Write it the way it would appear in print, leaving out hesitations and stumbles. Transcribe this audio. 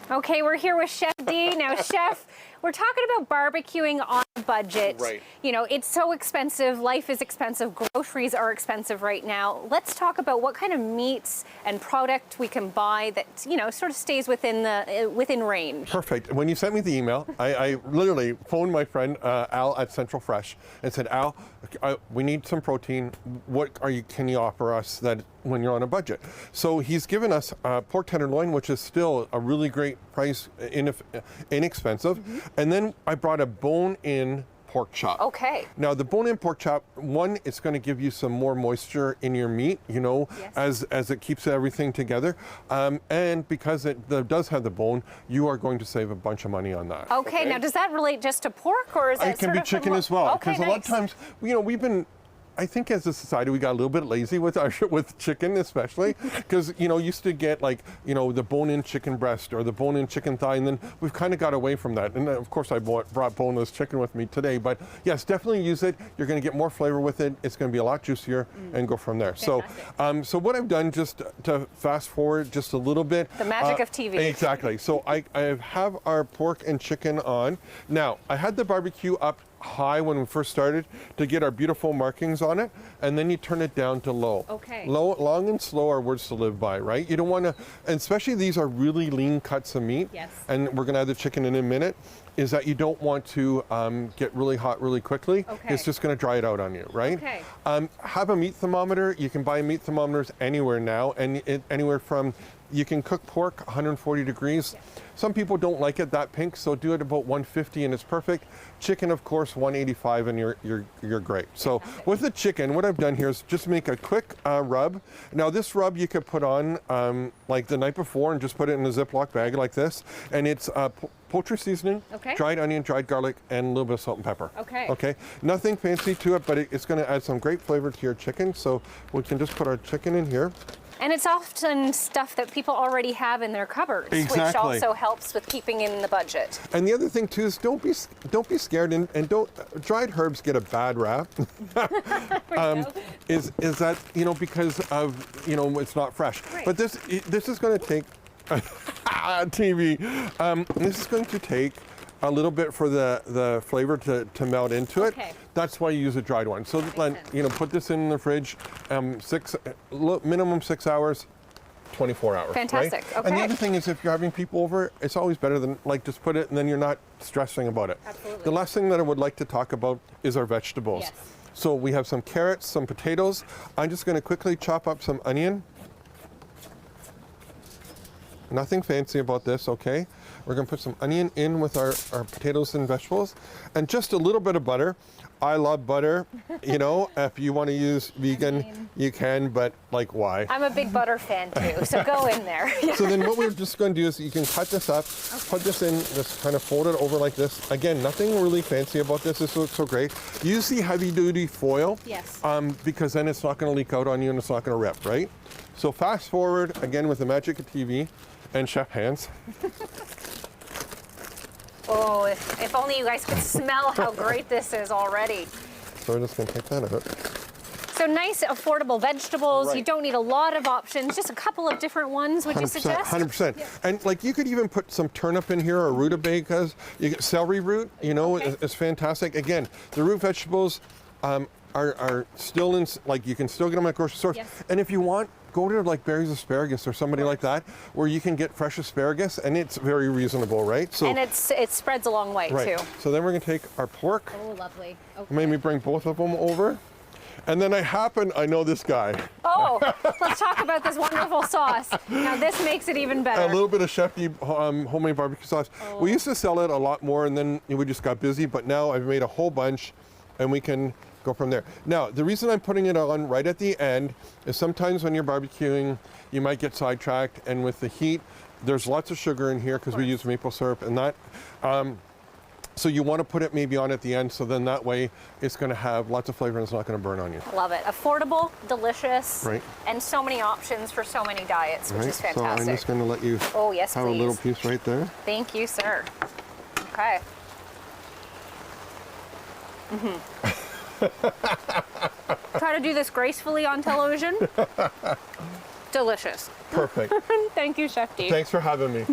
Okay, we're here with Chef D. Now, Chef, we're talking about barbecuing on a budget. Right. You know, it's so expensive. Life is expensive. Groceries are expensive right now. Let's talk about what kind of meats and product we can buy that, you know, sort of stays within range. Perfect. When you sent me the email, I literally phoned my friend Al at Central Fresh and said, Al, we need some protein. What can you offer us that when you're on a budget? So he's given us pork tenderloin, which is still a really great price, inexpensive. Mm-hmm. And then I brought a bone-in pork chop. Okay. Now the bone-in pork chop, one, it's going to give you some more moisture in your meat, you know, yes, as it keeps everything together. And because it does have the bone, you are going to save a bunch of money on that. Okay. Now does that relate just to pork, or is it can be chicken as well? Okay, because a lot of times, you know, I think as a society we got a little bit lazy with chicken, especially because, you know, used to get like, you know, the bone-in chicken breast or the bone-in chicken thigh, and then we've kind of got away from that. And of course I brought boneless chicken with me today, but yes, definitely use it. You're going to get more flavor with it. It's going to be a lot juicier and go from there. Fantastic. So what I've done, just to fast forward just a little bit. The magic of TV. Exactly. So I have our pork and chicken on. Now, I had the barbecue up high when we first started to get our beautiful markings on it, and then you turn it down to low. Okay. Long and slow are words to live by, right? You don't want to, and especially these are really lean cuts of meat. Yes. And we're going to add the chicken in a minute. Is that you don't want to get really hot really quickly. Okay. It's just going to dry it out on you, right? Okay. Have a meat thermometer. You can buy meat thermometers anywhere now, and anywhere from, you can cook pork 140 degrees. Yes. Some people don't like it that pink, so do it about 150 and it's perfect. Chicken, of course, 185 and you're great. So with the chicken, what I've done here is just make a quick rub. Now this rub you could put on like the night before and just put it in a Ziploc bag like this. And it's poultry seasoning, dried onion, dried garlic, and a little bit of salt and pepper. Okay. Okay. Nothing fancy to it, but it's going to add some great flavor to your chicken. So we can just put our chicken in here. And it's often stuff that people already have in their cupboards, which also helps with keeping in the budget. And the other thing too is don't be scared and don't, dried herbs get a bad rap. Is that, you know, because of, you know, it's not fresh. Right. But this is going to take TV. This is going to take a little bit for the flavor to melt into it. Okay. That's why you use a dried one. So you know, put this in the fridge, minimum 6 hours, 24 hours. Fantastic. Right? Okay. And the other thing is, if you're having people over, it's always better than like just put it and then you're not stressing about it. Absolutely. The last thing that I would like to talk about is our vegetables. Yes. So we have some carrots, some potatoes. I'm just going to quickly chop up some onion. Nothing fancy about this, okay? We're going to put some onion in with our potatoes and vegetables, and just a little bit of butter. I love butter. You know, if you want to use vegan, you can, but like, why? I'm a big butter fan too, so go in there. So then what we're just going to do is you can cut this up, put this in, just kind of fold it over like this. Again, nothing really fancy about this. This looks so great. Use the heavy-duty foil. Yes. Because then it's not going to leak out on you and it's not going to rip, right? So fast forward, again, with the magic of TV and chef hands. Oh, if only you guys could smell how great this is already. So we're just going to take that out. So nice, affordable vegetables. Right. You don't need a lot of options, just a couple of different ones, would you suggest? 100%. Yeah. And like you could even put some turnip in here or rutabagas. You get celery root, you know, it's fantastic. Again, the root vegetables are still in, like you can still get them at grocery stores. Yes. And if you want, go to like Barry's Asparagus or somebody like that, where you can get fresh asparagus, and it's very reasonable, right? So, and it spreads a long way too. So then we're going to take our pork. Oh, lovely. Okay. Made me bring both of them over. And then I know this guy. Oh, let's talk about this wonderful sauce. Now this makes it even better. A little bit of Chef D homemade barbecue sauce. Oh. We used to sell it a lot more, and then we just got busy, but now I've made a whole bunch, and we can go from there. Now, the reason I'm putting it on right at the end is sometimes when you're barbecuing, you might get sidetracked, and with the heat, there's lots of sugar in here because we use maple syrup and that. So you want to put it maybe on at the end, so then that way it's going to have lots of flavor and it's not going to burn on you. Love it. Affordable, delicious, right, and so many options for so many diets, which is fantastic. So I'm just going to let you have a little piece right there. Thank you, sir. Okay. Try to do this gracefully on television. Delicious. Perfect. Thank you, Chef D. Thanks for having me.